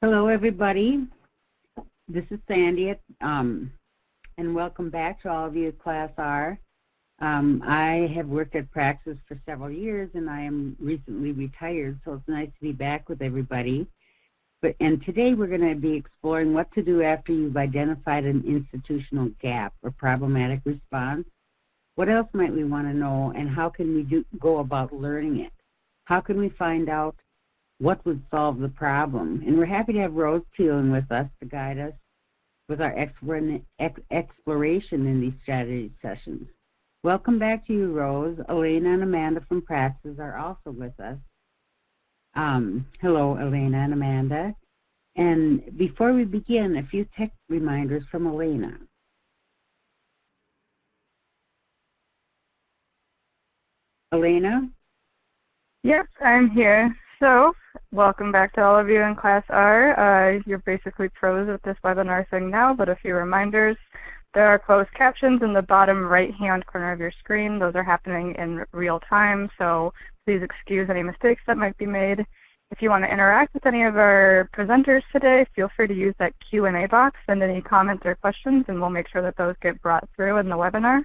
Hello, everybody. This is Sandy, and welcome back to all of you at Class R. I have worked at Praxis for several years, and I am recently retired, so it's nice to be back with everybody. And today we're going to be exploring what to do after you've identified an institutional gap or problematic response. What else might we want to know, and how can we go about learning it? How can we find out what would solve the problem? And we're happy to have Rose Peeling with us to guide us with our exploration in these strategy sessions. Welcome back to you, Rose. Elena and Amanda from Praxis are also with us. Hello, Elena and Amanda. And before we begin, a few tech reminders from Elena. Elena? Yep, I'm here. So, welcome back to all of you in Class R. You're basically pros at this webinar thing now, but a few reminders. There are closed captions in the bottom right-hand corner of your screen. Those are happening in real time, so please excuse any mistakes that might be made. If you want to interact with any of our presenters today, feel free to use that Q&A box, send any comments or questions, and we'll make sure that those get brought through in the webinar.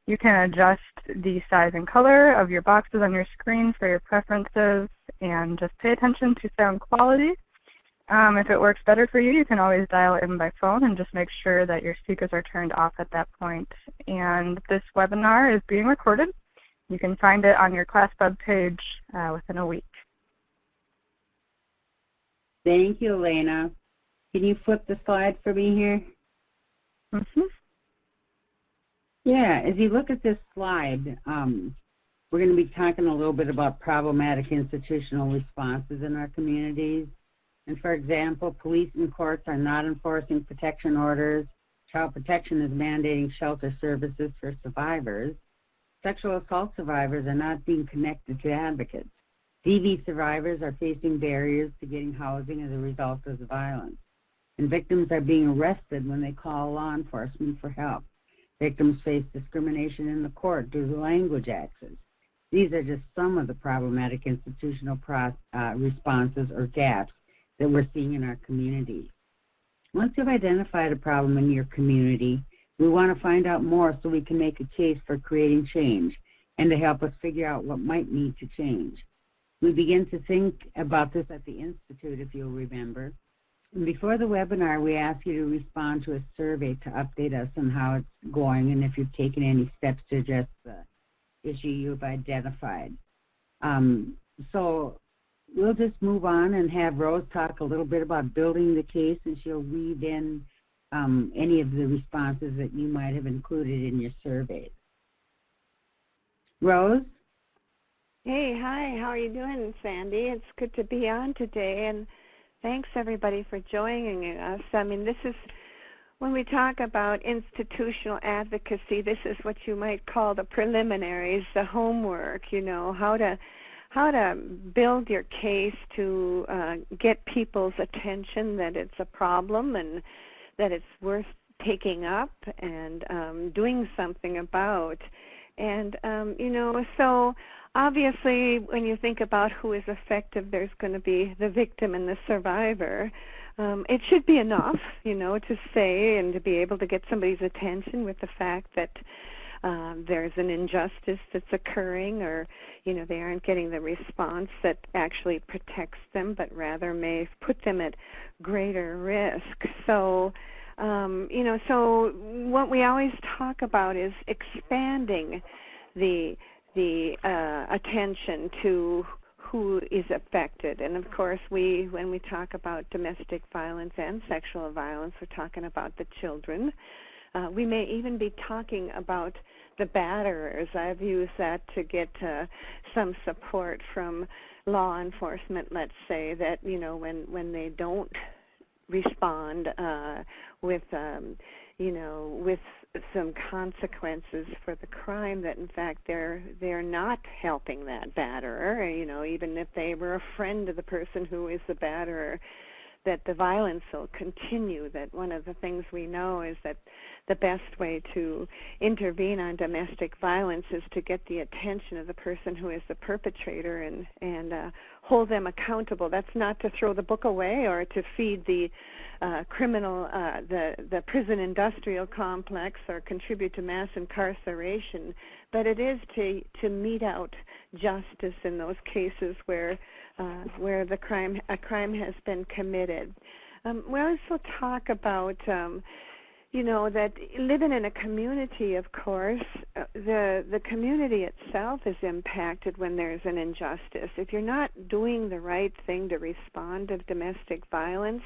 You can adjust the size and color of your boxes on your screen for your preferences, and just pay attention to sound quality. If it works better for you, you can always dial in by phone and just make sure that your speakers are turned off at that point. And this webinar is being recorded. You can find it on your ClassPub page within a week. Thank you, Elena. Can you flip the slide for me here? Mm-hmm. Yeah, as you look at this slide, we're going to be talking a little bit about problematic institutional responses in our communities. And for example, police and courts are not enforcing protection orders. Child protection is mandating shelter services for survivors. Sexual assault survivors are not being connected to advocates. DV survivors are facing barriers to getting housing as a result of the violence. And victims are being arrested when they call law enforcement for help. Victims face discrimination in the court due to language access. These are just some of the problematic institutional responses or gaps that we're seeing in our community. Once you've identified a problem in your community, we want to find out more so we can make a case for creating change and to help us figure out what might need to change. We begin to think about this at the Institute, if you'll remember. And before the webinar, we asked you to respond to a survey to update us on how it's going and if you've taken any steps to address the issue you've identified. So we'll just move on and have Rose talk a little bit about building the case, and she'll weave in any of the responses that you might have included in your survey. Rose? Hey, hi, how are you doing, Sandy? It's good to be on today, and thanks everybody for joining us. I mean, this is, when we talk about institutional advocacy, this is what you might call the preliminaries, the homework, you know, how to build your case to get people's attention that it's a problem and that it's worth taking up and doing something about. And, you know, so obviously when you think about who is effective, there's going to be the victim and the survivor. It should be enough, you know, to say and to be able to get somebody's attention with the fact that there's an injustice that's occurring, or, you know, they aren't getting the response that actually protects them, but rather may put them at greater risk. So, you know, so what we always talk about is expanding the attention to who is affected. And of course, when we talk about domestic violence and sexual violence, we're talking about the children. We may even be talking about the batterers. I've used that to get some support from law enforcement, let's say, that, you know, when they don't respond with, you know, with some consequences for the crime, that in fact they're not helping that batterer, you know, even if they were a friend of the person who is the batterer, that the violence will continue. That one of the things we know is that the best way to intervene on domestic violence is to get the attention of the person who is the perpetrator and hold them accountable. That's not to throw the book away or to feed the the prison industrial complex or contribute to mass incarceration, but it is to mete out justice in those cases where a crime has been committed. We also talk about that living in a community, of course, the community itself is impacted when there's an injustice. If you're not doing the right thing to respond to domestic violence,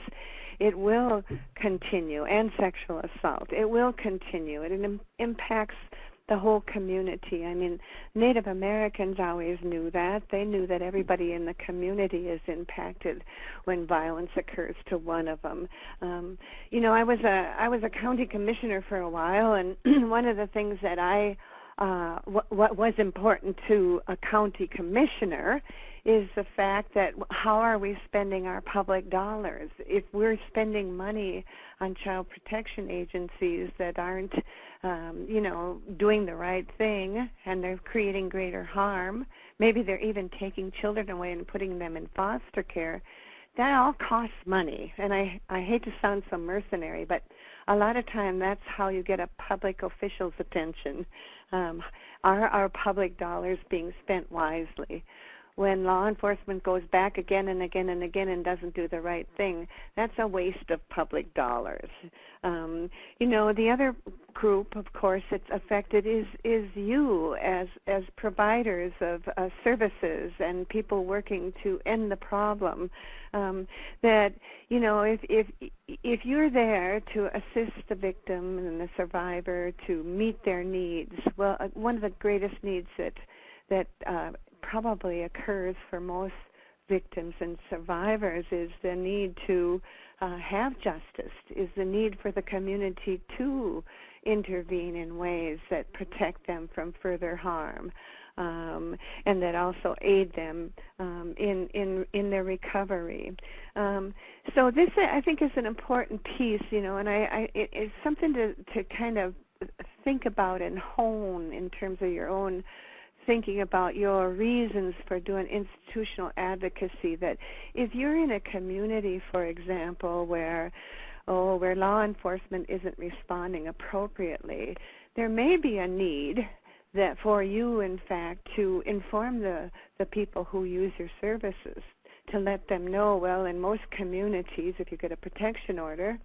it will continue, and sexual assault. It will continue. It impacts the whole community. I mean, Native Americans always knew that. They knew that everybody in the community is impacted when violence occurs to one of them. I was a county commissioner for a while, and one of the things that what was important to a county commissioner is the fact that how are we spending our public dollars? If we're spending money on child protection agencies that aren't, doing the right thing, and they're creating greater harm, maybe they're even taking children away and putting them in foster care, that all costs money. And I hate to sound so mercenary, but a lot of time that's how you get a public official's attention. Are our public dollars being spent wisely? When law enforcement goes back again and again and again and doesn't do the right thing, that's a waste of public dollars. The other group, of course, that's affected is you as providers of services and people working to end the problem. That if you're there to assist the victim and the survivor to meet their needs, well, one of the greatest needs that probably occurs for most victims and survivors is the need to have justice, is the need for the community to intervene in ways that protect them from further harm, and that also aid them in their recovery. So this, I think, is an important piece, and it's something to kind of think about and hone in terms of your own thinking about your reasons for doing institutional advocacy. That if you're in a community, for example, where law enforcement isn't responding appropriately, there may be a need that for you, in fact, to inform the people who use your services, to let them know, well, in most communities, if you get a protection order,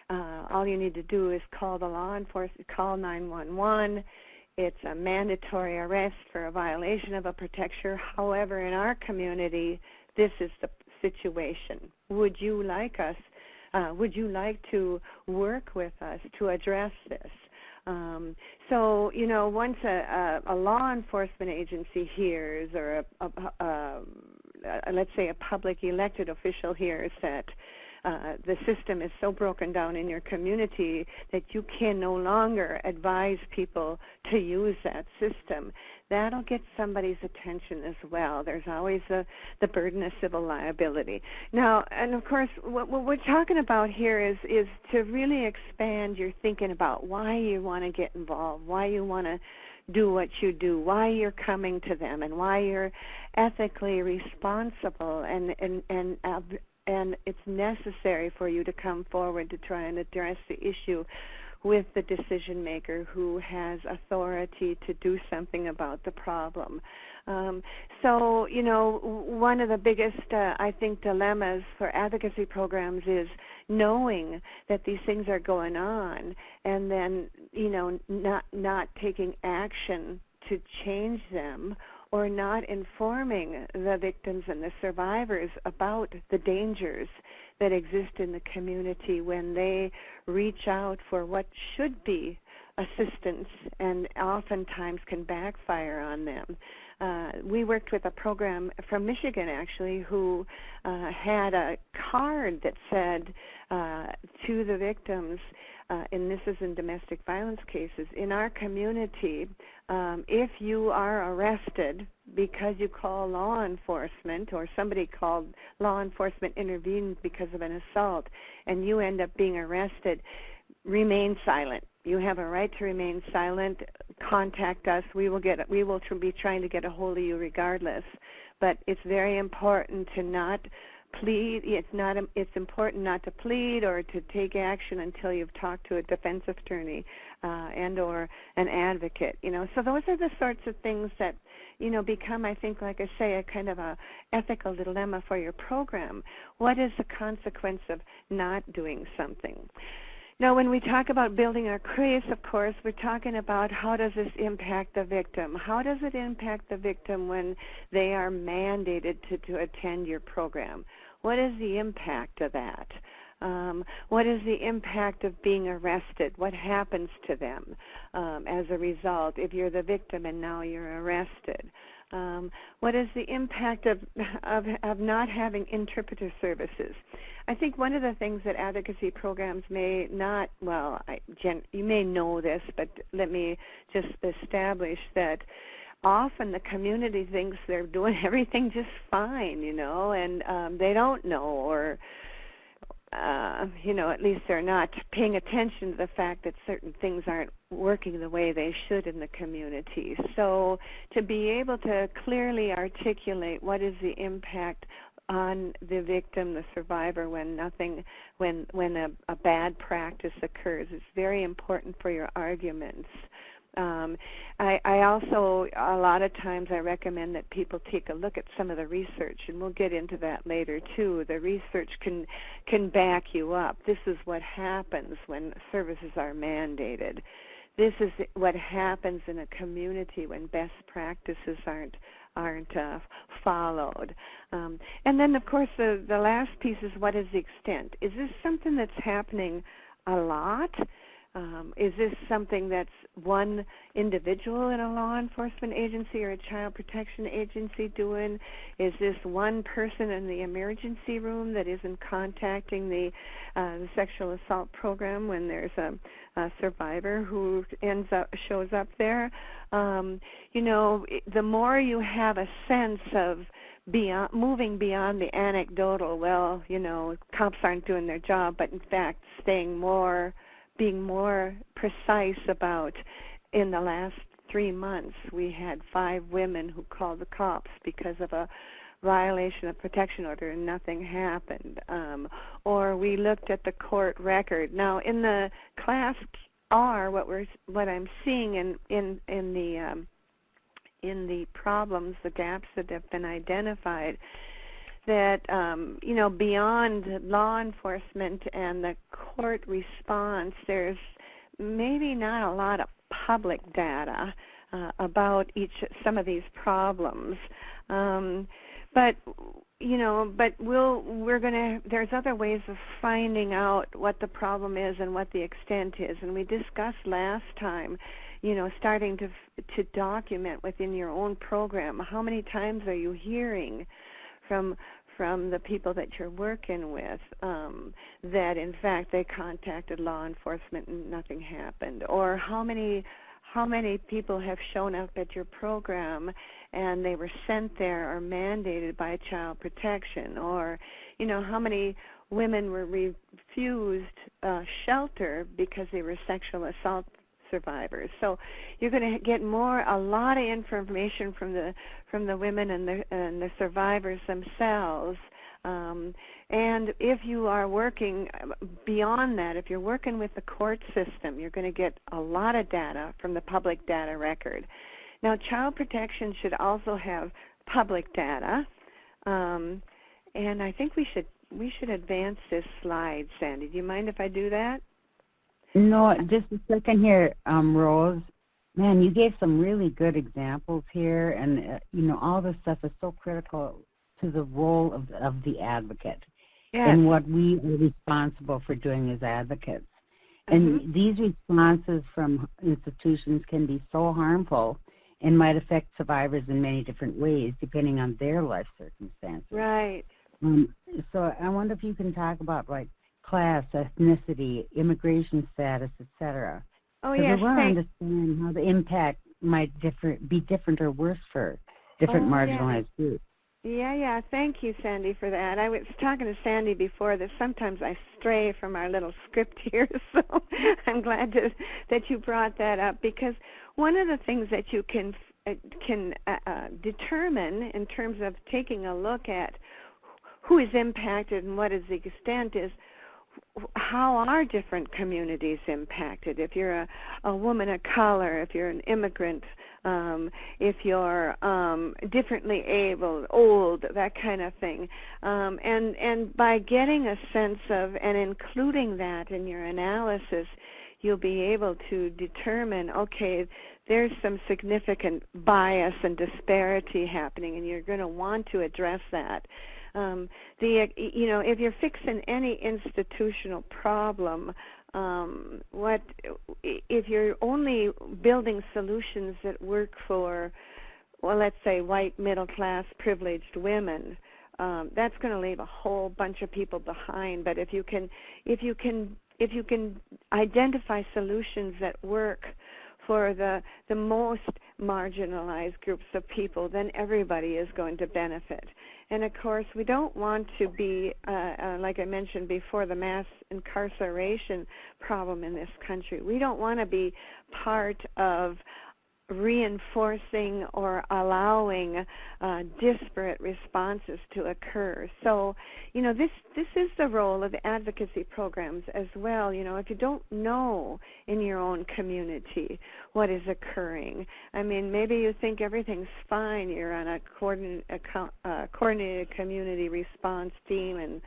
all you need to do is call the law enforcement, call 911. It's a mandatory arrest for a violation of a protection. However, in our community, this is the situation. Would you like us? Would you like to work with us to address this? So, once a law enforcement agency hears, or let's say a public elected official hears that the system is so broken down in your community that you can no longer advise people to use that system, that'll get somebody's attention as well. There's always the burden of civil liability. Now, and of course, what we're talking about here is to really expand your thinking about why you want to get involved, why you want to do what you do, why you're coming to them, and why you're ethically responsible, and it's necessary for you to come forward to try and address the issue with the decision maker who has authority to do something about the problem. So, one of the biggest, I think, dilemmas for advocacy programs is knowing that these things are going on and then, not taking action to change them, or not informing the victims and the survivors about the dangers that exist in the community when they reach out for what should be assistance and oftentimes can backfire on them. We worked with a program from Michigan, actually, who had a card that said to the victims, and this is in domestic violence cases, in our community, if you are arrested because you call law enforcement, or somebody called law enforcement intervened because of an assault, and you end up being arrested, remain silent. You have a right to remain silent. Contact us. We will be trying to get a hold of you regardless. But it's very important to not plead. It's important not to plead or to take action until you've talked to a defense attorney and or an advocate. So those are the sorts of things that become, I think, like I say, a kind of a ethical dilemma for your program. What is the consequence of not doing something? Now, when we talk about building our case, of course, we're talking about how does this impact the victim? How does it impact the victim when they are mandated to attend your program? What is the impact of that? What is the impact of being arrested? What happens to them as a result if you're the victim and now you're arrested? What is the impact of not having interpreter services? I think one of the things that advocacy programs may not, you may know this, but let me just establish that often the community thinks they're doing everything just fine, and they don't know, or at least they're not paying attention to the fact that certain things aren't working the way they should in the community. So to be able to clearly articulate what is the impact on the victim, the survivor, when a bad practice occurs, is very important for your arguments. I also, a lot of times, I recommend that people take a look at some of the research, and we'll get into that later too. The research can back you up. This is what happens when services are mandated. This is what happens in a community when best practices aren't followed. And then, of course, the last piece is, what is the extent? Is this something that's happening a lot? Is this something that's one individual in a law enforcement agency or a child protection agency doing? Is this one person in the emergency room that isn't contacting the sexual assault program when there's a survivor who shows up there? The more you have a sense of moving beyond the anecdotal, cops aren't doing their job, but in fact being more precise about, in the last 3 months, we had 5 women who called the cops because of a violation of protection order and nothing happened. Or we looked at the court record. Now, in the Class R, what I'm seeing in the problems, the gaps that have been identified, that, beyond law enforcement and the court response, there's maybe not a lot of public data about some of these problems. But there's other ways of finding out what the problem is and what the extent is. And we discussed last time, starting to document within your own program, how many times are you hearing from the people that you're working with that in fact they contacted law enforcement and nothing happened, or how many people have shown up at your program and they were sent there or mandated by child protection, or how many women were refused shelter because they were sexual assault survivors. So you're going to get a lot of information from the women and the survivors themselves. And if you are working beyond that, if you're working with the court system, you're going to get a lot of data from the public data record. Now, child protection should also have public data, and I think we should advance this slide, Sandy. Do you mind if I do that? No, just a second here, Rose. Man, you gave some really good examples here, and all this stuff is so critical to the role of the advocate, yes, and what we are responsible for doing as advocates. And these responses from institutions can be so harmful and might affect survivors in many different ways, depending on their life circumstances. Right. So I wonder if you can talk about, like, class, ethnicity, immigration status, etc. Oh, yes. I want to understand how the impact might be different or worse for different marginalized groups. Yeah. Thank you, Sandy, for that. I was talking to Sandy before that sometimes I stray from our little script here, so I'm glad that you brought that up, because one of the things that you can determine in terms of taking a look at who is impacted and what is the extent is how are different communities impacted. If you're a woman of color, if you're an immigrant, if you're differently able, old, that kind of thing. And by getting a sense of and including that in your analysis, you'll be able to determine, okay, there's some significant bias and disparity happening, and you're going to want to address that. If you're fixing any institutional problem, if you're only building solutions that work for, well, let's say white middle-class privileged women, that's going to leave a whole bunch of people behind. But if you can identify solutions that work for the most marginalized groups of people, then everybody is going to benefit. And of course, we don't want to be, like I mentioned before, the mass incarceration problem in this country. We don't want to be part of reinforcing or allowing disparate responses to occur. So, this is the role of advocacy programs as well. If you don't know in your own community what is occurring, I mean, maybe you think everything's fine. You're on a coordinated community response team, and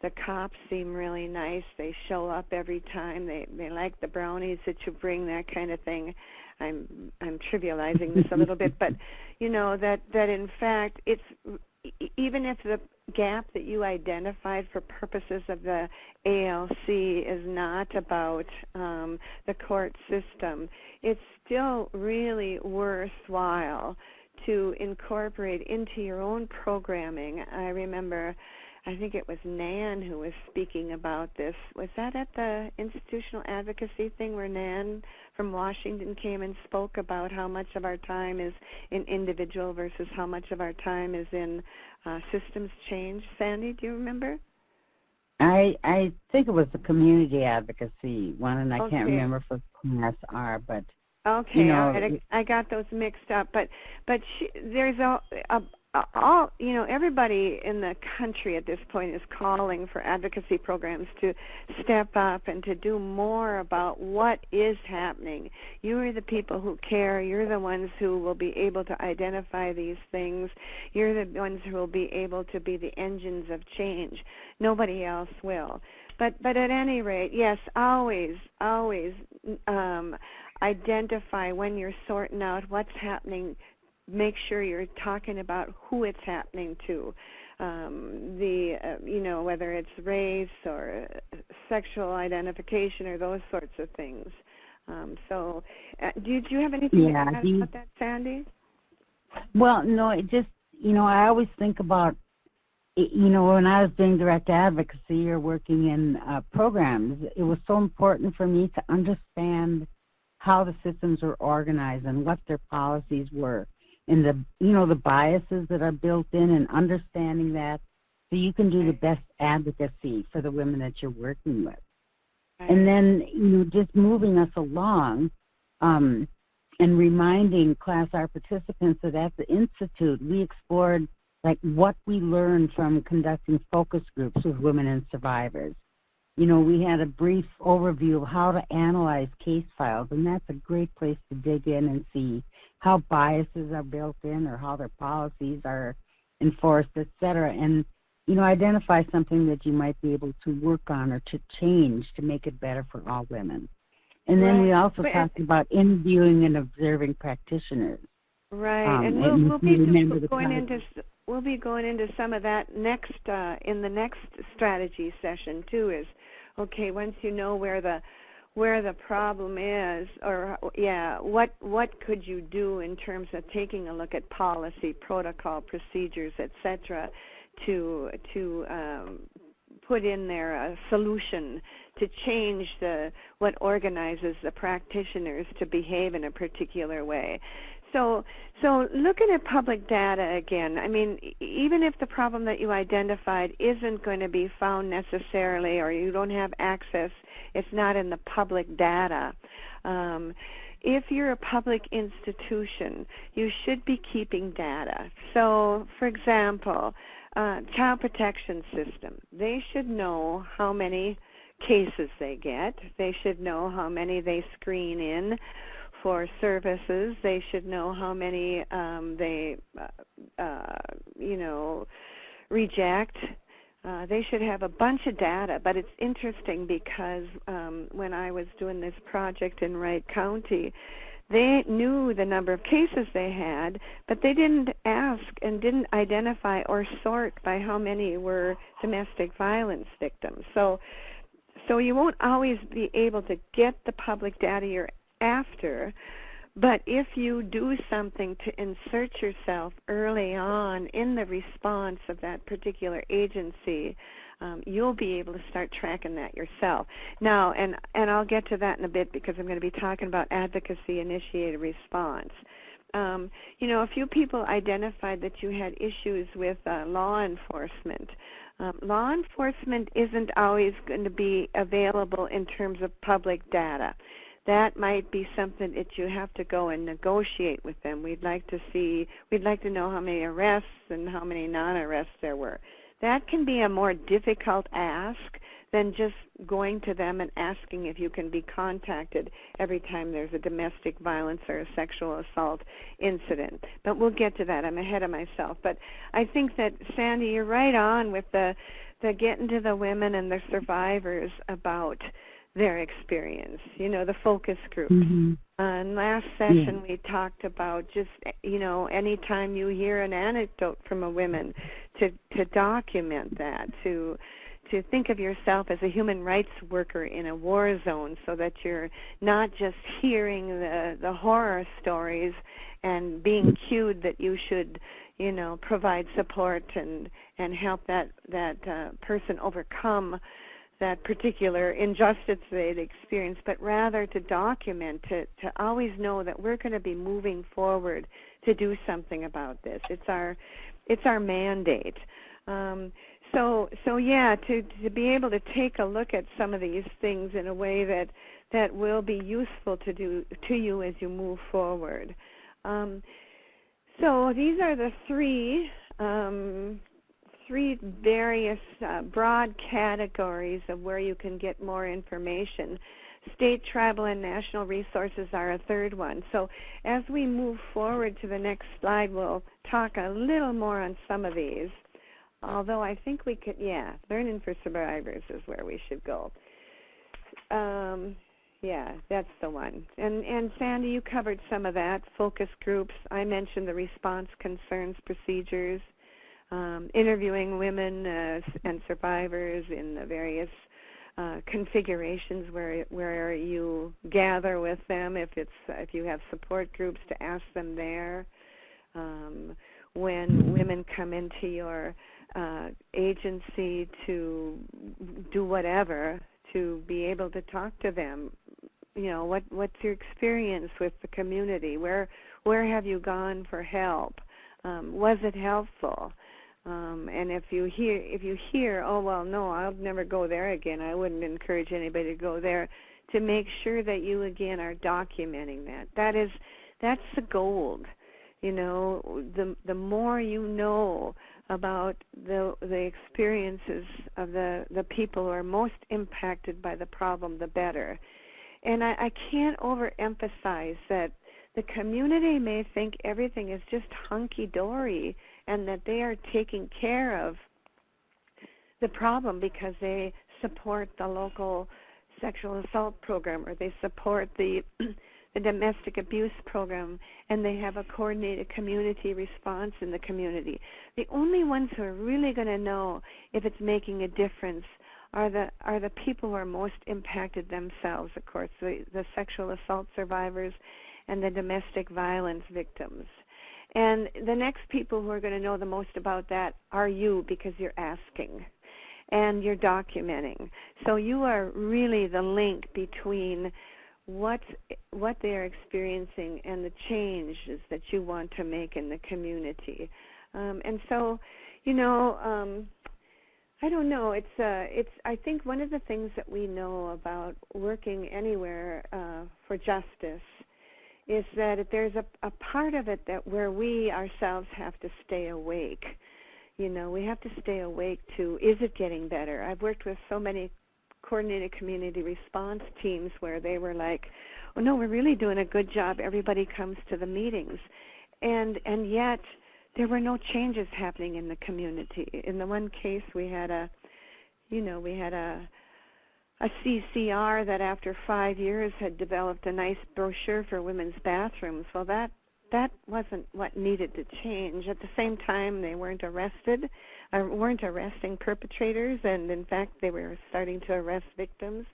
the cops seem really nice. They show up every time. They like the brownies that you bring, that kind of thing. I'm trivializing this a little bit, but that in fact it's even if the gap that you identified for purposes of the ALC is not about the court system, it's still really worthwhile to incorporate into your own programming. I remember, I think it was Nan who was speaking about this. Was that at the institutional advocacy thing where Nan from Washington came and spoke about how much of our time is in individual versus how much of our time is in systems change? Sandy, do you remember? I think it was the community advocacy one, and I Okay. can't remember if it was Class R, but okay, all right. I got those mixed up, but there's everybody in the country at this point is calling for advocacy programs to step up and to do more about what is happening. You are the people who care. You're the ones who will be able to identify these things. You're the ones who will be able to be the engines of change. Nobody else will. But at any rate, yes, always identify when you're sorting out what's happening. Make sure you're talking about who it's happening to, whether it's race or sexual identification or those sorts of things. Do you have anything to add about that, Sandy? Well, no, it just, I always think about, when I was doing direct advocacy or working in programs, it was so important for me to understand how the systems are organized and what their policies were, and the biases that are built in, and understanding that so you can do the best advocacy for the women that you're working with. Right. And then, just moving us along and reminding Class R participants that at the Institute we explored what we learned from conducting focus groups with women and survivors. We had a brief overview of how to analyze case files, and that's a great place to dig in and see how biases are built in or how their policies are enforced, et cetera, and, identify something that you might be able to work on or to change to make it better for all women. And then we also talked about interviewing and observing practitioners. Right, and we'll be going into some of that next in the next strategy session too. Is okay, once you know where the problem is, or what could you do in terms of taking a look at policy, protocol, procedures, etc., to put in there a solution to change what organizes the practitioners to behave in a particular way. So looking at public data again, I mean, even if the problem that you identified isn't going to be found necessarily, or you don't have access, it's not in the public data. If you're a public institution, you should be keeping data. So, for example, Child Protection System, they should know how many cases they get. They should know how many they screen in for services. They should know how many they, reject. They should have a bunch of data, but it's interesting because when I was doing this project in Wright County, they knew the number of cases they had, but they didn't ask and didn't identify or sort by how many were domestic violence victims. So you won't always be able to get the public data you're after, but if you do something to insert yourself early on in the response of that particular agency, you'll be able to start tracking that yourself. Now, and I'll get to that in a bit because I'm going to be talking about advocacy-initiated response. A few people identified that you had issues with law enforcement. Law enforcement isn't always going to be available in terms of public data. That might be something that you have to go and negotiate with them. We'd like to know how many arrests and how many non-arrests there were. That can be a more difficult ask than just going to them and asking if you can be contacted every time there's a domestic violence or a sexual assault incident. But we'll get to that. I'm ahead of myself. But I think that, Sandy, you're right on with the getting to the women and the survivors about their experience, the focus groups. Mm-hmm. And last session we talked about just, anytime you hear an anecdote from a woman, to document that, to think of yourself as a human rights worker in a war zone so that you're not just hearing the horror stories and being cued that you should, provide support and help that person overcome that particular injustice they'd experienced, but rather to document it, to always know that we're going to be moving forward to do something about this. It's our mandate. So to be able to take a look at some of these things in a way that will be useful to you as you move forward. So these are the three various broad categories of where you can get more information. State, tribal, and national resources are a third one. So as we move forward to the next slide, we'll talk a little more on some of these. Although I think we could, Learning for Survivors is where we should go. That's the one. And Sandy, you covered some of that. Focus groups. I mentioned the response concerns procedures. Interviewing women and survivors in the various configurations where you gather with them. If you have support groups, to ask them there. When women come into your agency to do whatever, to be able to talk to them. What's your experience with the community? Where have you gone for help? Was it helpful? And if you hear, oh well, no, I'll never go there again, I wouldn't encourage anybody to go there, to make sure that you again are documenting that. That's the gold. The more you know about the experiences of the people who are most impacted by the problem, the better. And I can't overemphasize that the community may think everything is just hunky-dory and that they are taking care of the problem because they support the local sexual assault program or they support the domestic abuse program and they have a coordinated community response in the community. The only ones who are really going to know if it's making a difference are the people who are most impacted themselves, of course, the sexual assault survivors and the domestic violence victims. And the next people who are going to know the most about that are you, because you're asking. and you're documenting. So you are really the link between what they're experiencing and the changes that you want to make in the community. And so, I don't know. I think one of the things that we know about working anywhere for justice is that there's a part of it that where we ourselves have to stay awake. We have to stay awake to, is it getting better? I've worked with so many coordinated community response teams where they were like, oh no, we're really doing a good job. Everybody comes to the meetings. And yet there were no changes happening in the community. In the one case we had a CCR that after 5 years had developed a nice brochure for women's bathrooms. Well, that wasn't what needed to change. At the same time, they weren't arresting perpetrators, and in fact, they were starting to arrest victims.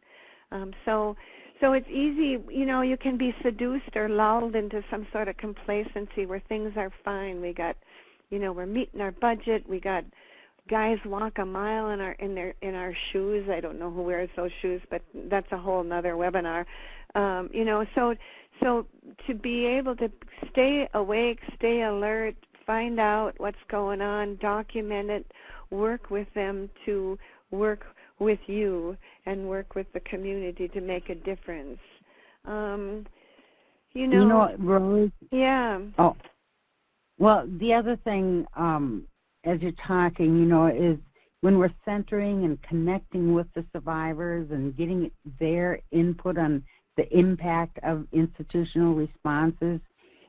So it's easy, you can be seduced or lulled into some sort of complacency where things are fine. We got, we're meeting our budget. We got guys walk a mile in our shoes. I don't know who wears those shoes, but that's a whole nother webinar. So to be able to stay awake, stay alert, find out what's going on, document it, work with them to work with you and work with the community to make a difference. Rose? Yeah. Oh, well, the other thing, as you're talking, is when we're centering and connecting with the survivors and getting their input on the impact of institutional responses,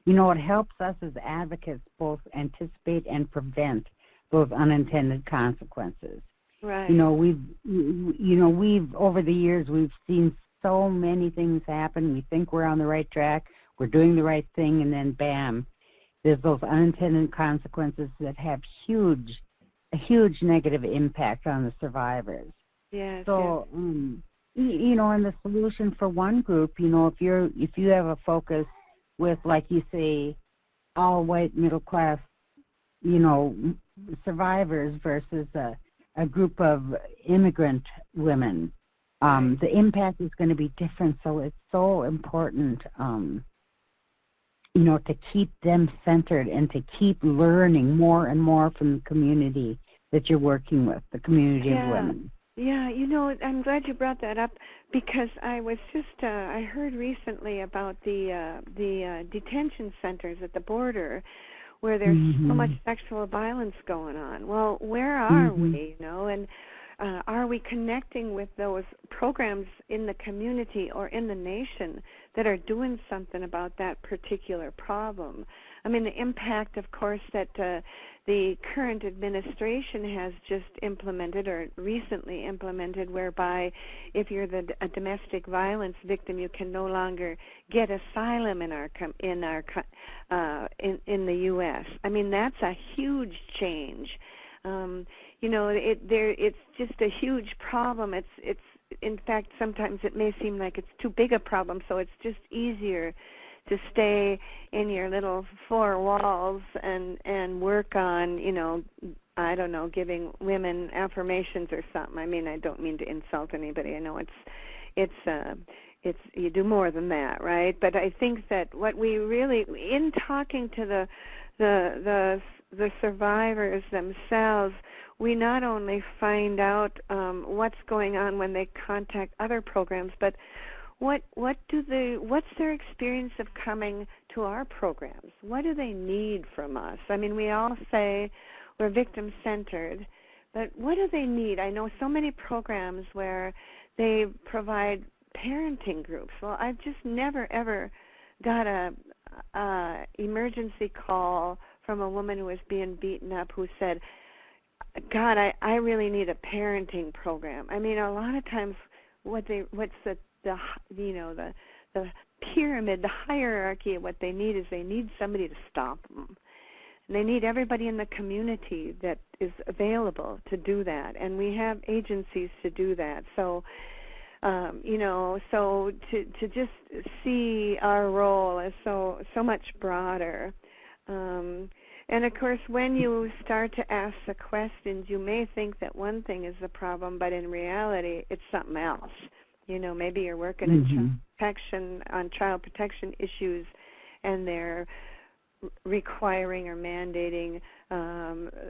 it helps us as advocates both anticipate and prevent those unintended consequences. Right. We've over the years we've seen so many things happen. We think we're on the right track, we're doing the right thing, and then bam, there's those unintended consequences that have a huge negative impact on the survivors. Yes. So, and the solution for one group, if you have a focus with, like you say, all white middle class, survivors versus a group of immigrant women, the impact is going to be different. So it's so important, to keep them centered and to keep learning more and more from the community that you're working with, the community of women. Yeah, I'm glad you brought that up because I was just, I heard recently about the detention centers at the border where there's so much sexual violence going on. Well, where are we, and are we connecting with those programs in the community or in the nation that are doing something about that particular problem? I mean, the impact, of course, that the current administration has just implemented or recently implemented, whereby if you're a domestic violence victim, you can no longer get asylum in the U.S. I mean, that's a huge change. It's just a huge problem. It's in fact, sometimes it may seem like it's too big a problem, so it's just easier to stay in your little four walls and work on, I don't know, giving women affirmations or something. I mean, I don't mean to insult anybody. I know it's you do more than that, right? But I think that what we really, in talking to the survivors themselves, we not only find out what's going on when they contact other programs, but what's their experience of coming to our programs? What do they need from us? I mean, we all say we're victim-centered, but what do they need? I know so many programs where they provide parenting groups. Well, I've just never, ever got a emergency call from a woman who was being beaten up who said, God, I really need a parenting program. I mean, a lot of times what's the pyramid, the hierarchy of what they need is they need somebody to stop them. And they need everybody in the community that is available to do that. And we have agencies to do that. So, so to just see our role as so much broader. And of course, when you start to ask the questions, you may think that one thing is the problem, but in reality, it's something else. You know, maybe you're working on child protection issues, and they're requiring or mandating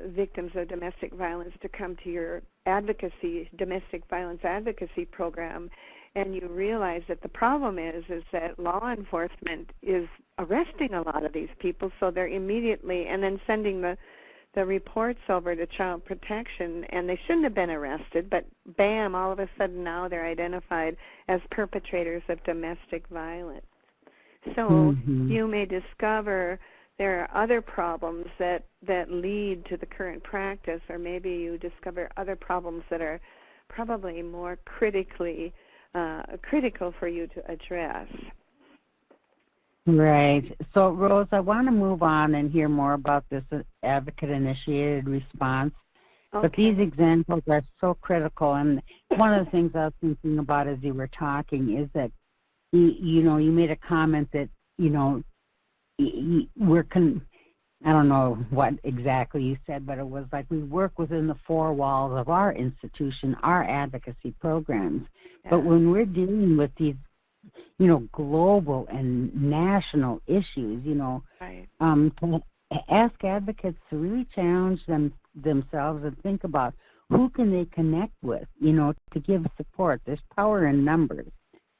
victims of domestic violence to come to your domestic violence advocacy program, and you realize that the problem is that law enforcement is arresting a lot of these people, so they're immediately, and then sending the reports over to child protection, and they shouldn't have been arrested, but bam, all of a sudden now they're identified as perpetrators of domestic violence. So you may discover there are other problems that lead to the current practice, or maybe you discover other problems that are probably more critical for you to address. Right. So, Rose, I want to move on and hear more about this advocate-initiated response. Okay. But these examples are so critical, and one of the things I was thinking about as you were talking is that, you made a comment that, I don't know what exactly you said, but it was like we work within the four walls of our institution, our advocacy programs. Yeah. But when we're dealing with these, global and national issues, right. To ask advocates to really challenge themselves and think about who can they connect with, to give support. There's power in numbers.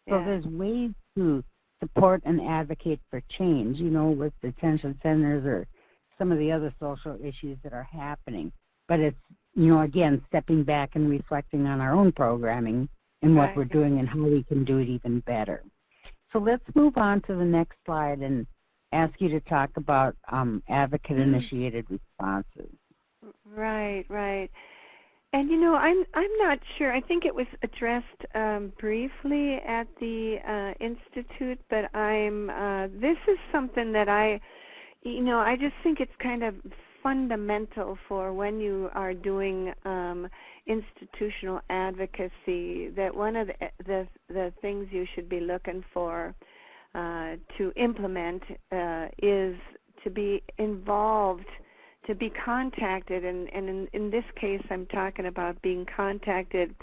So there's ways to support and advocate for change, with detention centers or some of the other social issues that are happening. But it's, again, stepping back and reflecting on our own programming and what we're doing and how we can do it even better. So let's move on to the next slide and ask you to talk about advocate-initiated responses. Right. And I'm not sure. I think it was addressed briefly at the institute, but this is something that I just think it's kind of fundamental for when you are doing institutional advocacy, that one of the things you should be looking for to implement is to be involved, to be contacted, and in this case I'm talking about being contacted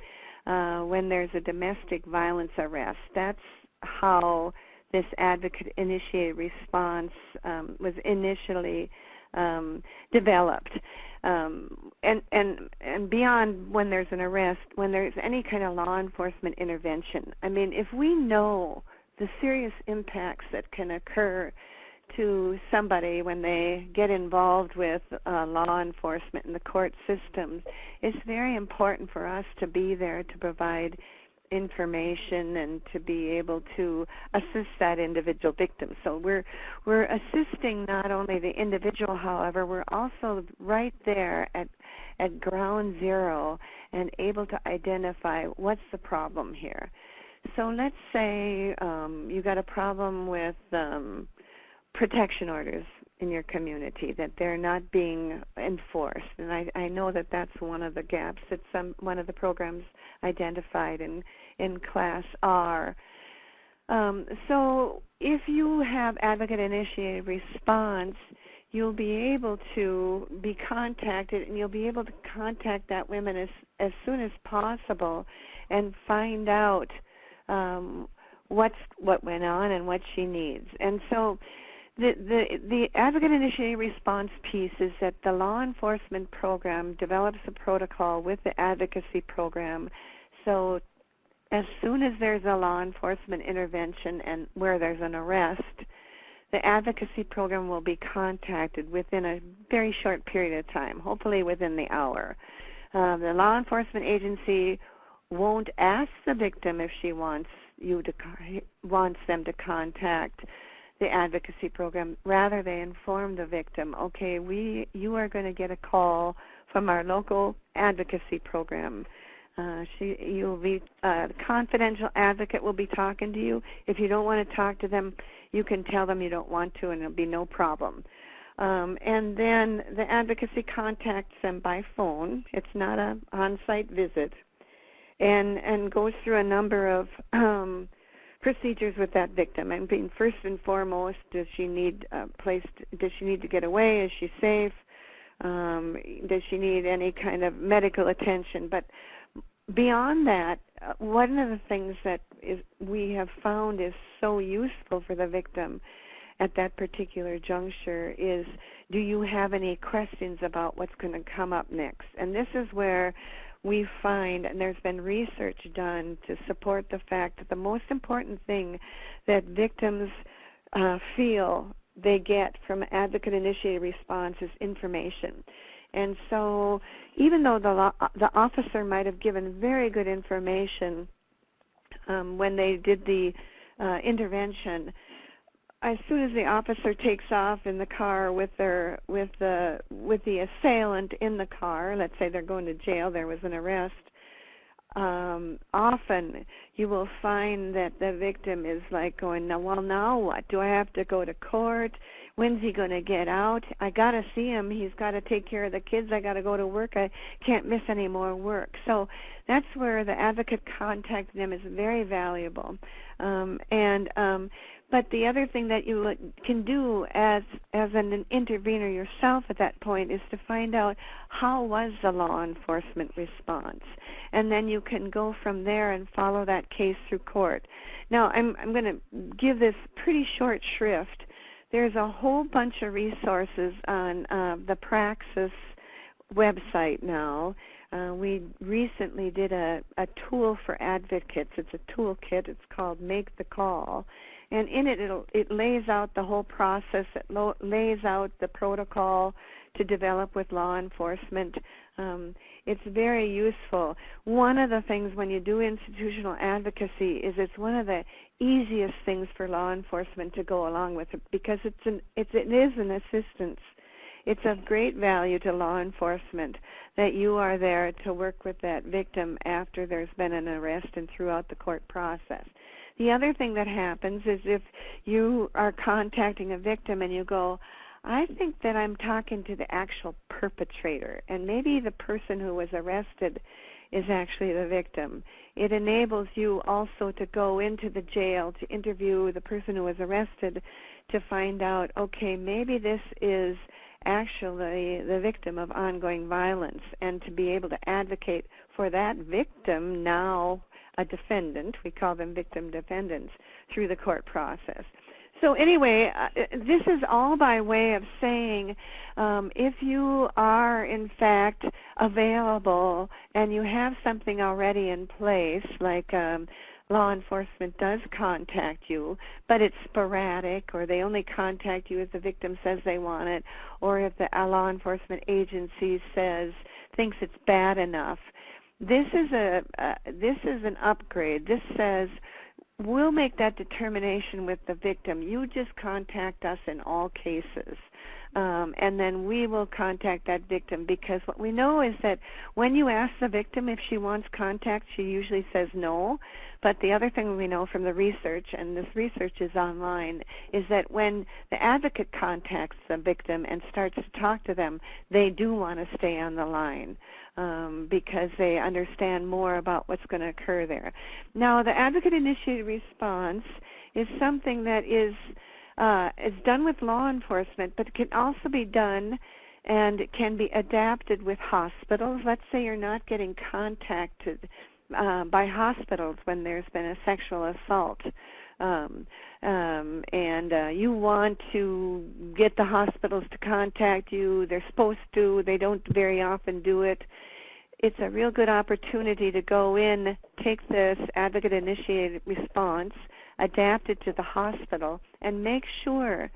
when there's a domestic violence arrest. That's how this advocate-initiated response was initially developed. And beyond when there's an arrest, when there's any kind of law enforcement intervention. I mean, if we know the serious impacts that can occur to somebody when they get involved with law enforcement and the court systems, it's very important for us to be there to provide information and to be able to assist that individual victim. So we're assisting not only the individual, however, we're also right there at ground zero and able to identify what's the problem here. So let's say you got a problem with protection orders in your community, that they're not being enforced. And I know that that's one of the gaps that one of the programs identified in Class R. So if you have advocate-initiated response, you'll be able to be contacted, and you'll be able to contact that woman as soon as possible and find out what went on and what she needs. And so the advocate-initiated response piece is that the law enforcement program develops a protocol with the advocacy program. So as soon as there's a law enforcement intervention and where there's an arrest, the advocacy program will be contacted within a very short period of time, hopefully within the hour. The law enforcement agency won't ask the victim if she wants them to contact the advocacy program. Rather, they inform the victim, okay, you are going to get a call from our local advocacy program. A confidential advocate will be talking to you. If you don't want to talk to them, you can tell them you don't want to, and it'll be no problem. And then the advocacy contacts them by phone. It's not an on-site visit, and goes through a number of procedures with that victim. I mean, first and foremost, does she need does she need to get away? Is she safe? Does she need any kind of medical attention? But beyond that, one of the things that we have found is so useful for the victim at that particular juncture is, do you have any questions about what's going to come up next? And this is where we find, and there's been research done to support the fact that the most important thing that victims feel they get from advocate-initiated response is information. And so even though the officer might have given very good information when they did the intervention, as soon as the officer takes off in the car with the assailant in the car, let's say they're going to jail, there was an arrest, often you will find that the victim is like going, well, now what? Do I have to go to court? When's he going to get out? I got to see him. He's got to take care of the kids. I got to go to work. I can't miss any more work. So that's where the advocate contacting them is very valuable. But the other thing that you can do as an intervener yourself at that point is to find out how was the law enforcement response, and then you can go from there and follow that case through court. Now, I'm going to give this pretty short shrift. There's a whole bunch of resources on the Praxis website now. We recently did a tool for advocates. It's a toolkit. It's called Make the Call. And in it, it lays out the whole process. It lays out the protocol to develop with law enforcement. It's very useful. One of the things when you do institutional advocacy is it's one of the easiest things for law enforcement to go along with it because it is an assistance. It's of great value to law enforcement that you are there to work with that victim after there's been an arrest and throughout the court process. The other thing that happens is if you are contacting a victim and you go, I think that I'm talking to the actual perpetrator, and maybe the person who was arrested is actually the victim. It enables you also to go into the jail to interview the person who was arrested to find out, okay, maybe this is actually the victim of ongoing violence, and to be able to advocate for that victim, now a defendant, we call them victim defendants, through the court process. So anyway, this is all by way of saying if you are in fact available and you have something already in place, like law enforcement does contact you, but it's sporadic, or they only contact you if the victim says they want it, or if the law enforcement agency thinks it's bad enough. This is an upgrade. This says, we'll make that determination with the victim. You just contact us in all cases. And then we will contact that victim, because what we know is that when you ask the victim if she wants contact, she usually says no. But the other thing we know from the research, and this research is online, is that when the advocate contacts the victim and starts to talk to them, they do want to stay on the line because they understand more about what's going to occur there. Now, the advocate-initiated response is something that is done with law enforcement, but it can also be done and it can be adapted with hospitals. Let's say you're not getting contacted by hospitals when there's been a sexual assault, and you want to get the hospitals to contact you. They're supposed to. They don't very often do it. It's a real good opportunity to go in, take this advocate-initiated response, adapt it to the hospital, and make sure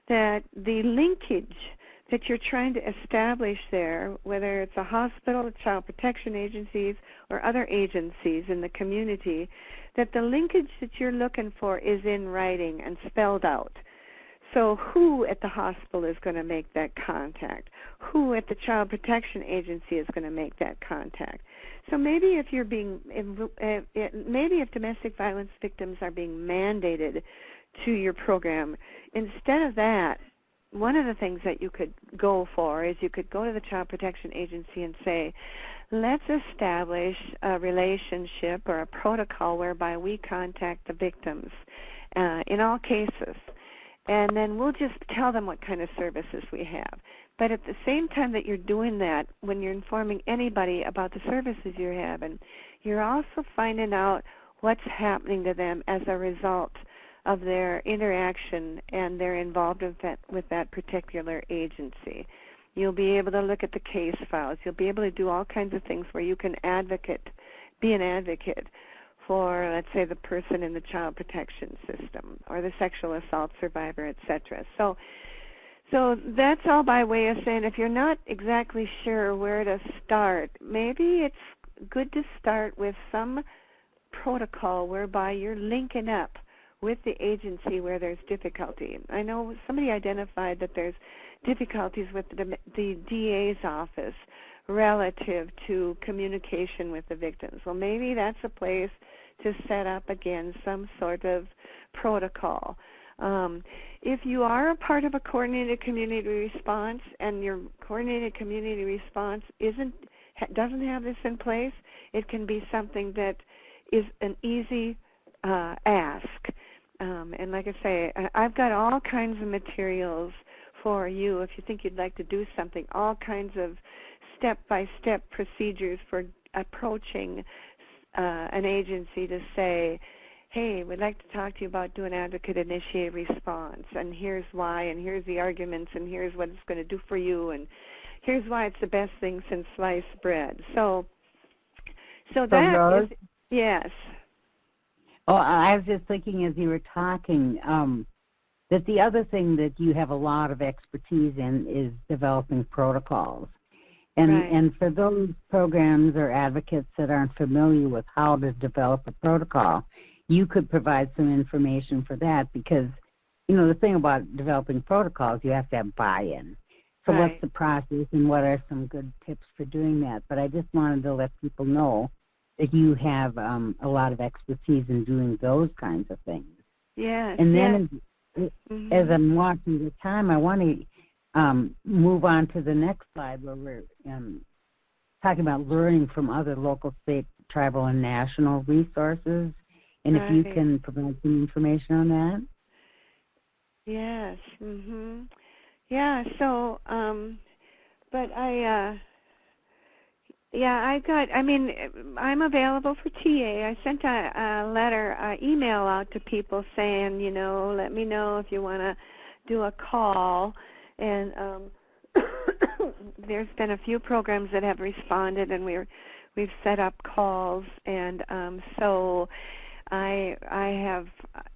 that the linkage that you're trying to establish there, whether it's a hospital, child protection agencies, or other agencies in the community, that the linkage that you're looking for is in writing and spelled out. So who at the hospital is going to make that contact? Who at the child protection agency is going to make that contact? So maybe if maybe if domestic violence victims are being mandated to your program, instead of that, one of the things that you could go for is you could go to the Child Protection Agency and say, let's establish a relationship or a protocol whereby we contact the victims in all cases. And then we'll just tell them what kind of services we have. But at the same time that you're doing that, when you're informing anybody about the services you're having, you're also finding out what's happening to them as a result of their interaction and their involvement with that particular agency. You'll be able to look at the case files. You'll be able to do all kinds of things where you can be an advocate for, let's say, the person in the child protection system or the sexual assault survivor, etc. So that's all by way of saying if you're not exactly sure where to start, maybe it's good to start with some protocol whereby you're linking up with the agency where there's difficulty. I know somebody identified that there's difficulties with the DA's office relative to communication with the victims. Well, maybe that's a place to set up, again, some sort of protocol. If you are a part of a coordinated community response and your coordinated community response doesn't have this in place, it can be something that is an easy ask. And like I say, I've got all kinds of materials for you if you think you'd like to do something, all kinds of step-by-step procedures for approaching an agency to say, hey, we'd like to talk to you about doing advocate-initiated response, and here's why, and here's the arguments, and here's what it's going to do for you, and here's why it's the best thing since sliced bread. So that is, yes. Oh, I was just thinking as you were talking that the other thing that you have a lot of expertise in is developing protocols. And for those programs or advocates that aren't familiar with how to develop a protocol, you could provide some information for that because, the thing about developing protocols, you have to have buy-in. So what's the process and what are some good tips for doing that? But I just wanted to let people know that you have a lot of expertise in doing those kinds of things. Yes. And then as I'm watching the time, I want to move on to the next slide where we're talking about learning from other local, state, tribal, and national resources. And if you can provide some information on that. Yes. Yeah, so, but I'm available for TA. I sent a email out to people saying, let me know if you want to do a call. And there's been a few programs that have responded, and we've set up calls. And so I have,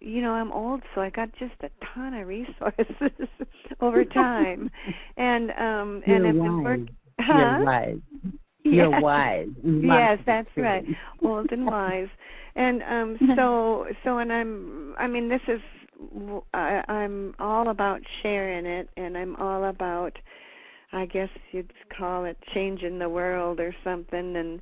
I'm old, so I got just a ton of resources over time. And I've been working. You're wise. You're wise. Yes, that's right. Old and wise. And I'm all about sharing it, and I'm all about, I guess you'd call it changing the world or something, and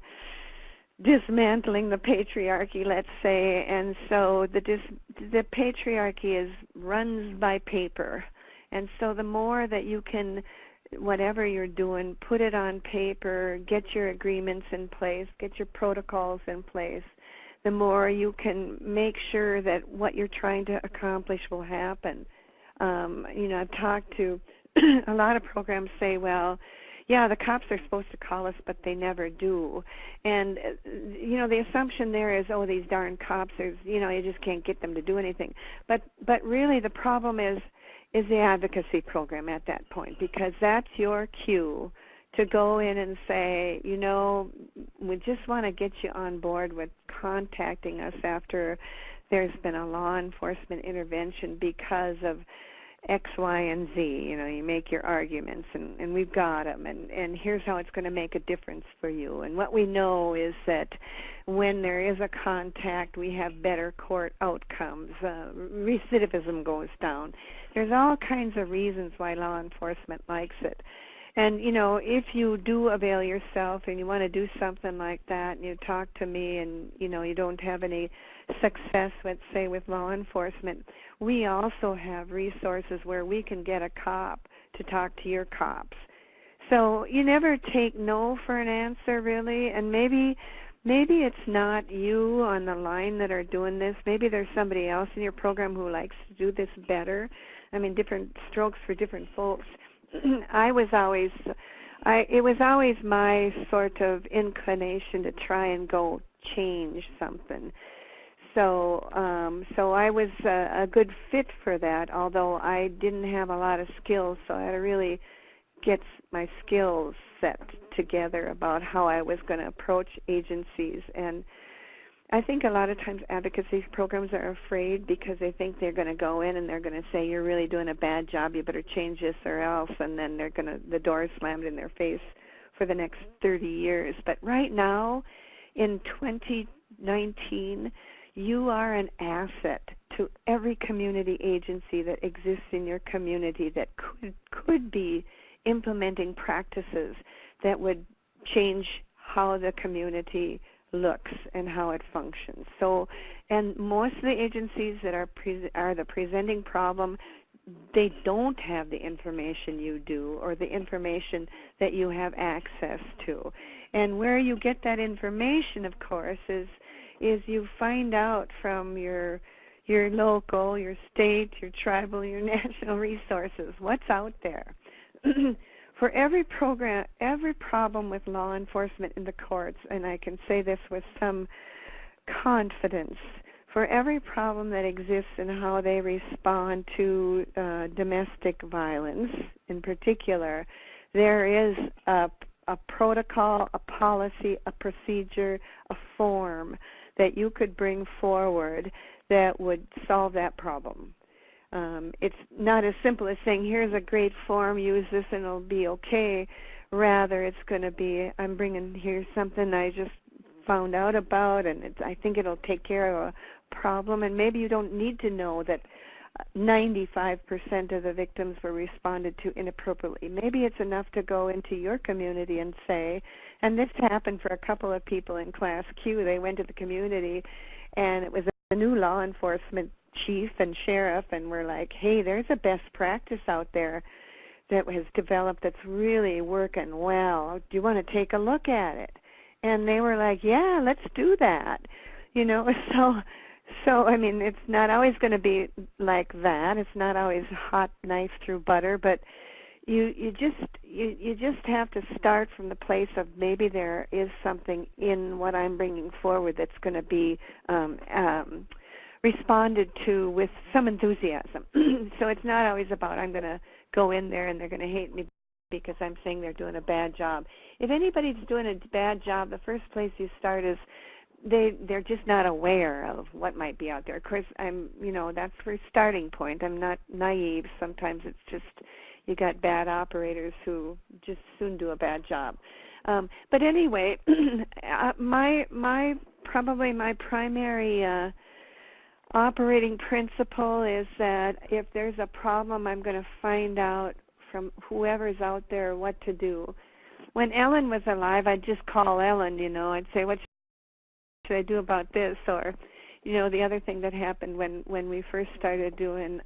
dismantling the patriarchy, let's say. And so the patriarchy runs by paper. And so the more that you can, whatever you're doing, put it on paper, get your agreements in place, get your protocols in place, the more you can make sure that what you're trying to accomplish will happen. I've talked to a lot of programs say, well, yeah, the cops are supposed to call us, but they never do. And, the assumption there is, oh, these darn cops, you just can't get them to do anything. But really the problem is the advocacy program at that point, because that's your cue to go in and say, we just want to get you on board with contacting us after there's been a law enforcement intervention because of X, Y, and Z. You make your arguments, and we've got them, and here's how it's going to make a difference for you. And what we know is that when there is a contact, we have better court outcomes. Recidivism goes down. There's all kinds of reasons why law enforcement likes it. And, if you do avail yourself and you want to do something like that and you talk to me and, you don't have any success, let's say, with law enforcement, we also have resources where we can get a cop to talk to your cops. So you never take no for an answer, really, and maybe it's not you on the line that are doing this. Maybe there's somebody else in your program who likes to do this better. I mean, different strokes for different folks. It was always my sort of inclination to try and go change something. So I was a good fit for that, although I didn't have a lot of skills, so I had to really get my skills set together about how I was going to approach agencies. And I think a lot of times advocacy programs are afraid because they think they're going to go in and they're going to say, you're really doing a bad job, you better change this or else, and then the door is slammed in their face for the next 30 years. But right now, in 2019, you are an asset to every community agency that exists in your community that could be implementing practices that would change how the community looks and how it functions. So, and most of the agencies that are the presenting problem, they don't have the information you do or the information that you have access to. And where you get that information, of course, is you find out from your local, your state, your tribal, your national resources, what's out there. For every problem with law enforcement in the courts, and I can say this with some confidence, for every problem that exists in how they respond to domestic violence in particular, there is a protocol, a policy, a procedure, a form that you could bring forward that would solve that problem. It's not as simple as saying, here's a great form, use this and it'll be okay. Rather, it's going to be, I'm bringing here something I just found out about, and I think it'll take care of a problem. And maybe you don't need to know that 95% of the victims were responded to inappropriately. Maybe it's enough to go into your community and say, and this happened for a couple of people in Class Q, they went to the community, and it was a new law enforcement chief and sheriff, and we're like, hey, there's a best practice out there that has developed that's really working well. Do you want to take a look at it? And they were like, yeah, let's do that. So I mean, it's not always going to be like that. It's not always hot knife through butter, but you just have to start from the place of maybe there is something in what I'm bringing forward that's going to be responded to with some enthusiasm. So it's not always about I'm going to go in there and they're going to hate me because I'm saying they're doing a bad job. If anybody's doing a bad job, the first place you start is they're just not aware of what might be out there. Of course, that's for a starting point. I'm not naive. Sometimes it's just you got bad operators who just soon do a bad job. But anyway, probably my primary operating principle is that if there's a problem, I'm going to find out from whoever's out there what to do. When Ellen was alive, I'd just call Ellen, I'd say, what should I do about this? Or, the other thing that happened when we first started doing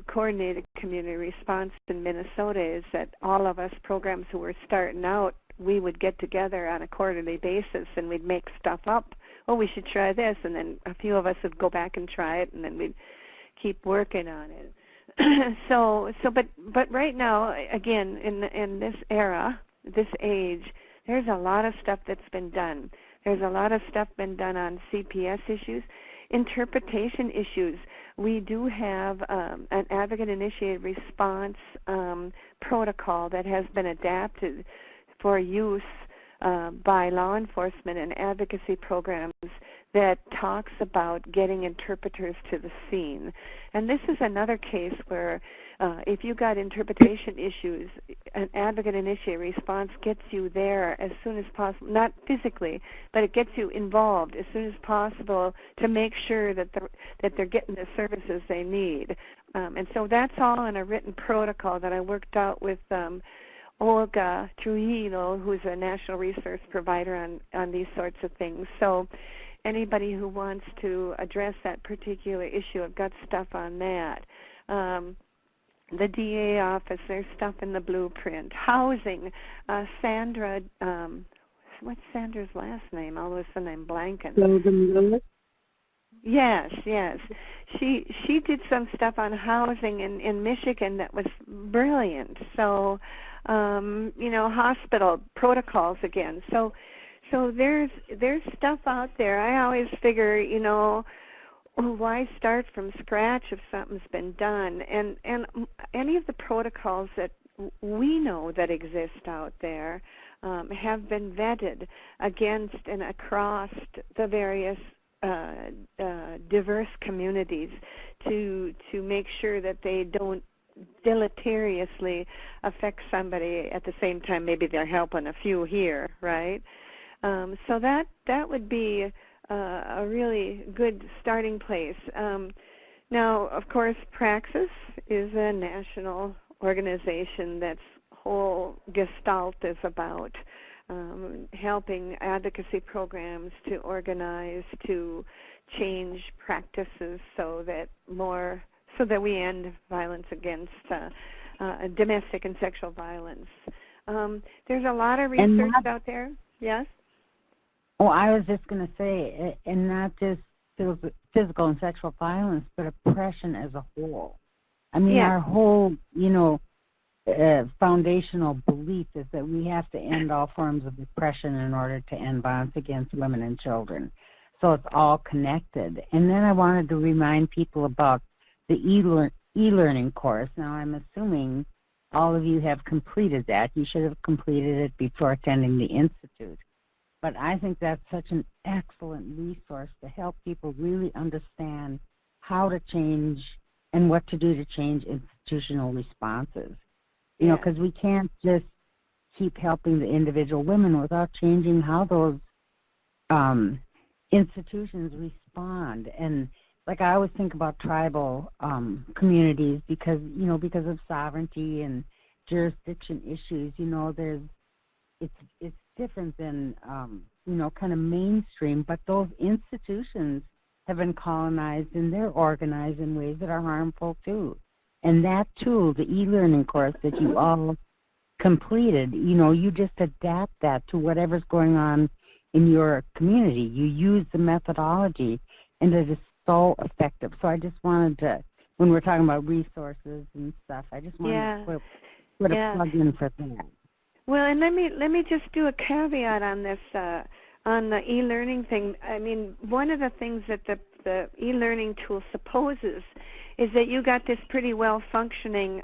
coordinated community response in Minnesota is that all of us programs who were starting out, we would get together on a quarterly basis and we'd make stuff up. Oh, we should try this, and then a few of us would go back and try it, and then we'd keep working on it. But right now, again, in this era, this age, there's a lot of stuff that's been done. There's a lot of stuff been done on CPS issues, interpretation issues. We do have an advocate-initiated response protocol that has been adapted for use by law enforcement and advocacy programs that talks about getting interpreters to the scene. And this is another case where if you got interpretation issues, an advocate-initiated response gets you there as soon as possible, not physically, but it gets you involved as soon as possible to make sure that they're getting the services they need. And so that's all in a written protocol that I worked out with Olga Trujillo, who's a national resource provider on these sorts of things. So anybody who wants to address that particular issue, I've got stuff on that. the DA office, there's stuff in the blueprint. Housing, Sandra, what's Sandra's last name? All of a sudden I'm blanking. Yes, yes. She did some stuff on housing in Michigan that was brilliant. So, hospital protocols again. So there's stuff out there. I always figure, why start from scratch if something's been done? And any of the protocols that we know that exist out there have been vetted against and across the various diverse communities to make sure that they don't deleteriously affect somebody at the same time. Maybe they're helping a few here, right? So that would be a really good starting place. Now, of course, Praxis is a national organization that's whole gestalt is about helping advocacy programs to organize, to change practices so that we end violence against domestic and sexual violence. There's a lot of research out there. Yes? Oh, I was just going to say, and not just physical and sexual violence, but oppression as a whole. I mean, our whole, foundational belief is that we have to end all forms of oppression in order to end violence against women and children. So it's all connected. And then I wanted to remind people about the e-learning course. Now, I'm assuming all of you have completed that. You should have completed it before attending the Institute. But I think that's such an excellent resource to help people really understand how to change and what to do to change institutional responses. Because we can't just keep helping the individual women without changing how those institutions respond. And like I always think about tribal communities because of sovereignty and jurisdiction issues, it's different than, kind of mainstream, but those institutions have been colonized and they're organized in ways that are harmful too. And that tool, the e-learning course that you all completed, you just adapt that to whatever's going on in your community. You use the methodology, and it is so effective. So I just wanted to, when we're talking about resources and stuff, I just wanted to put a plug in for that. Well, and let me just do a caveat on this, on the e-learning thing. I mean, one of the things that the e-learning tool supposes is that you got this pretty well-functioning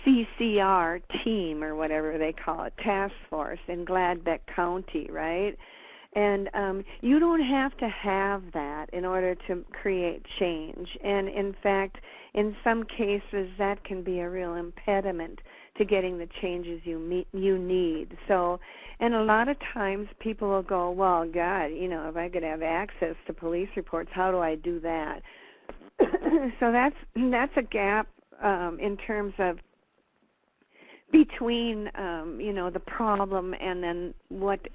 CCR team, or whatever they call it, task force in Gladbeck County, right? And you don't have to have that in order to create change. And in fact, in some cases, that can be a real impediment to getting the changes you need. So, and a lot of times people will go, well, God, if I could have access to police reports, how do I do that? So that's a gap in terms of between the problem and then what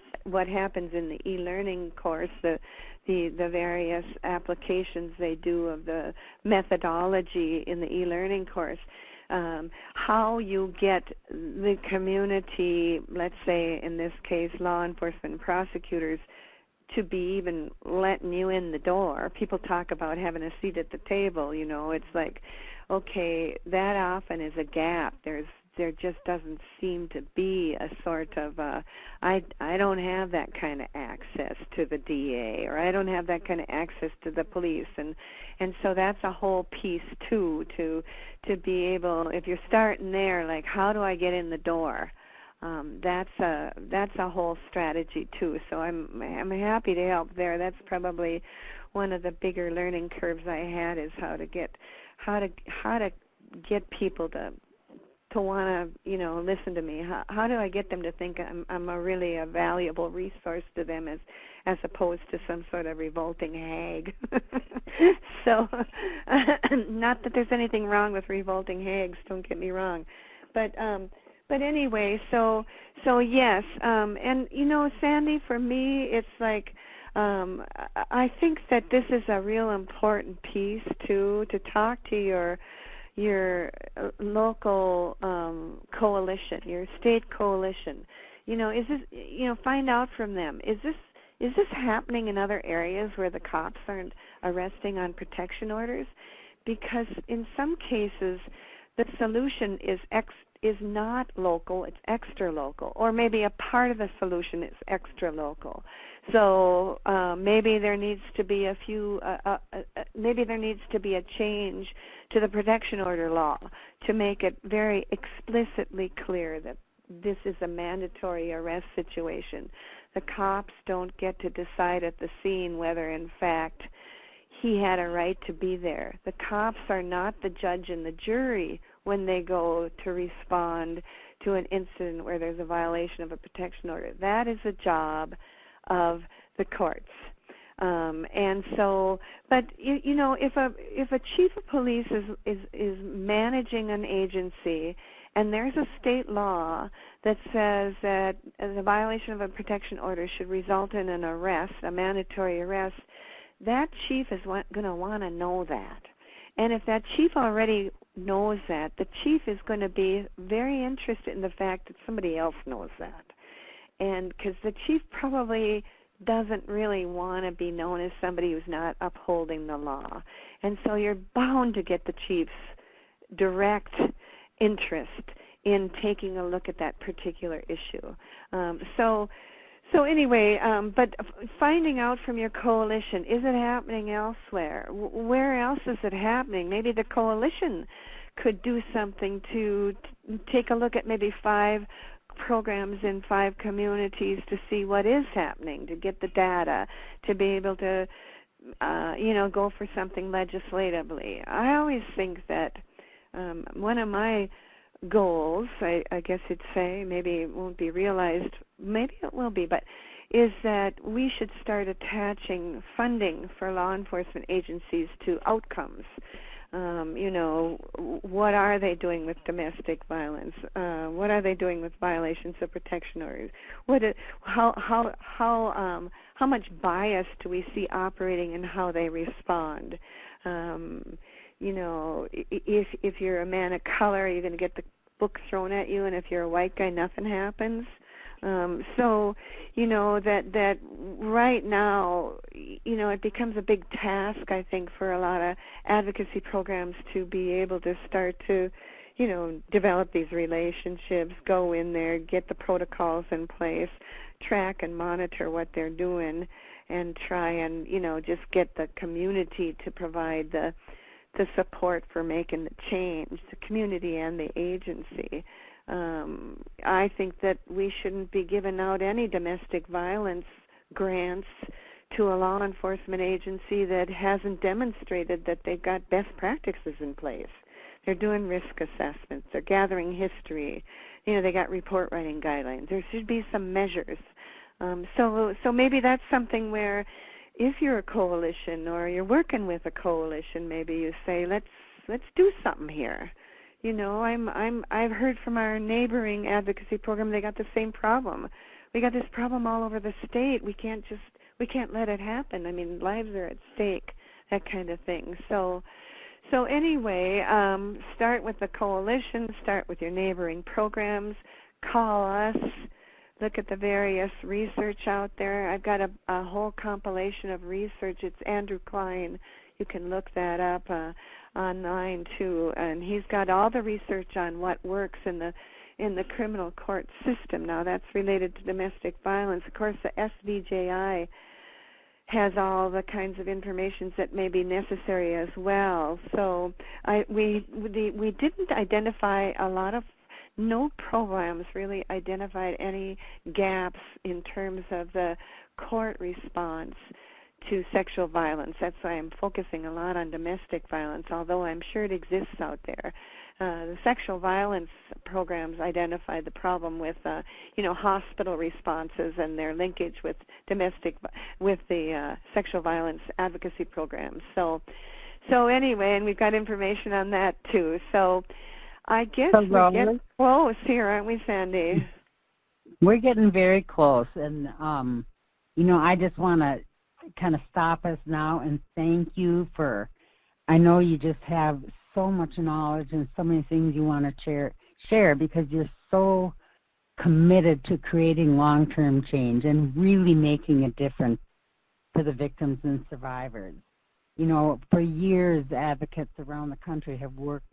happens in the e-learning course, the various applications they do of the methodology in the e-learning course, how you get the community, let's say in this case law enforcement and prosecutors, to be even letting you in the door. People talk about having a seat at the table, it's like, okay, that often is a gap. There just doesn't seem to be a sort of, I don't have that kind of access to the DA, or I don't have that kind of access to the police, and so that's a whole piece too, to be able, if you're starting there, like, how do I get in the door? That's a whole strategy too. So I'm happy to help there. That's probably one of the bigger learning curves I had, is how to get people to want to listen to me. How do I get them to think I'm a really a valuable resource to them as opposed to some sort of revolting hag? So not that there's anything wrong with revolting hags, don't get me wrong, but anyway, so yes, and Sandy, for me, it's like I think that this is a real important piece too, to talk to local coalition, your state coalition. Is this, find out from them. Is this happening in other areas where the cops aren't arresting on protection orders? Because in some cases, the solution is not local, it's extra local, or maybe a part of the solution is extra local. So maybe there needs to be a change to the protection order law to make it very explicitly clear that this is a mandatory arrest situation. The cops don't get to decide at the scene whether in fact he had a right to be there. The cops are not the judge and the jury when they go to respond to an incident where there's a violation of a protection order. That is a job of the courts. And so, but if a chief of police is managing an agency, and there's a state law that says that the violation of a protection order should result in an arrest, a mandatory arrest, that chief is going to want to know that. And if that chief already knows that, the chief is going to be very interested in the fact that somebody else knows that. And because the chief probably doesn't really want to be known as somebody who's not upholding the law. And so you're bound to get the chief's direct interest in taking a look at that particular issue. So anyway, but finding out from your coalition, is it happening elsewhere? Where else is it happening? Maybe the coalition could do something to take a look at maybe 5 programs in 5 communities to see what is happening, to get the data, to be able to, go for something legislatively. I always think that one of my goals, I guess you'd say, maybe it won't be realized, maybe it will be, but is that we should start attaching funding for law enforcement agencies to outcomes. What are they doing with domestic violence? What are they doing with violations of protection orders? How much bias do we see operating in how they respond? If you're a man of color, you're going to get the book thrown at you, and if you're a white guy, nothing happens. So, that right now, it becomes a big task, I think, for a lot of advocacy programs to be able to start to, develop these relationships, go in there, get the protocols in place, track and monitor what they're doing, and try and, just get the community to provide the support for making the change, the community and the agency. I think that we shouldn't be giving out any domestic violence grants to a law enforcement agency that hasn't demonstrated that they've got best practices in place. They're doing risk assessments. They're gathering history. They got report writing guidelines. There should be some measures. So maybe that's something where if you're a coalition or you're working with a coalition, maybe you say, let's do something here. I've heard from our neighboring advocacy program, they got the same problem. We got this problem all over the state. We can't let it happen. I mean, lives are at stake, that kind of thing. So anyway, start with the coalition, start with your neighboring programs, call us, look at the various research out there. I've got a whole compilation of research. It's Andrew Klein. You can look that up online too, and he's got all the research on what works in the criminal court system. Now that's related to domestic violence. Of course, the SVJI has all the kinds of information that may be necessary as well. So we didn't identify no programs really identified any gaps in terms of the court response to sexual violence. That's why I'm focusing a lot on domestic violence, although I'm sure it exists out there. The sexual violence programs identify the problem with, hospital responses and their linkage with the sexual violence advocacy programs. So anyway, and we've got information on that too. So I guess we're getting close here, aren't we, Sandy? We're getting very close, and I just want to kind of stop us now and thank you for, I know you just have so much knowledge and so many things you want to share because you're so committed to creating long-term change and really making a difference for the victims and survivors. You know, for years, advocates around the country have worked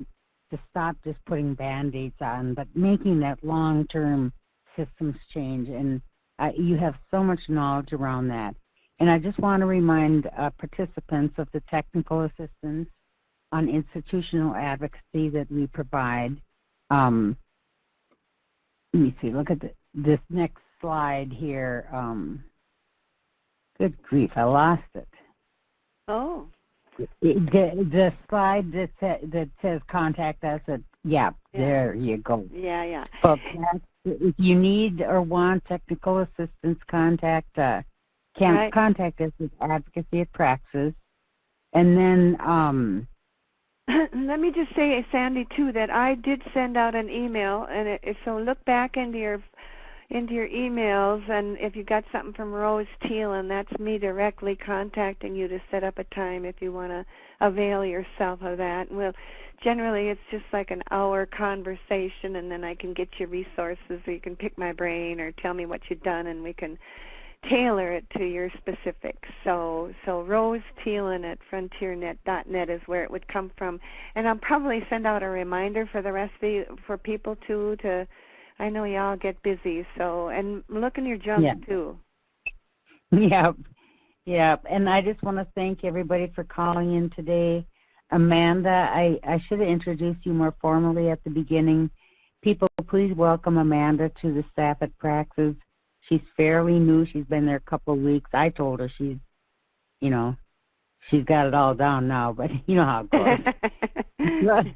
to stop just putting Band-Aids on, but making that long-term systems change. And you have so much knowledge around that. And I just want to remind participants of the technical assistance on institutional advocacy that we provide. Let me see, look at this next slide here. Good grief, I lost it. Oh. The slide that says contact us, there you go. Yeah. So if you need or want technical assistance, contact us at Advocacy at Praxis. And then let me just say, Sandy, too, that I did send out an email, and so look back into your emails, and if you got something from Rose Thielen, that's me directly contacting you to set up a time if you want to avail yourself of that. And generally it's just like an hour conversation, and then I can get you resources, or you can pick my brain or tell me what you've done, and we can tailor it to your specifics. So Rose Thielen at frontiernet.net is where it would come from. And I'll probably send out a reminder for the rest of you, for people too, I know y'all get busy, and look in your junk too. Yep. And I just want to thank everybody for calling in today. Amanda, I should have introduced you more formally at the beginning. People, please welcome Amanda to the staff at Praxis. She's fairly new. She's been there a couple of weeks. I told her she's got it all down now, but you know how it goes.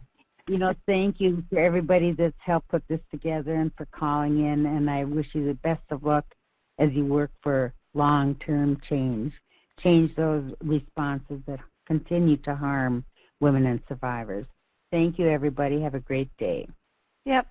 Thank you to everybody that's helped put this together and for calling in, and I wish you the best of luck as you work for long-term change those responses that continue to harm women and survivors. Thank you, everybody. Have a great day. Yep.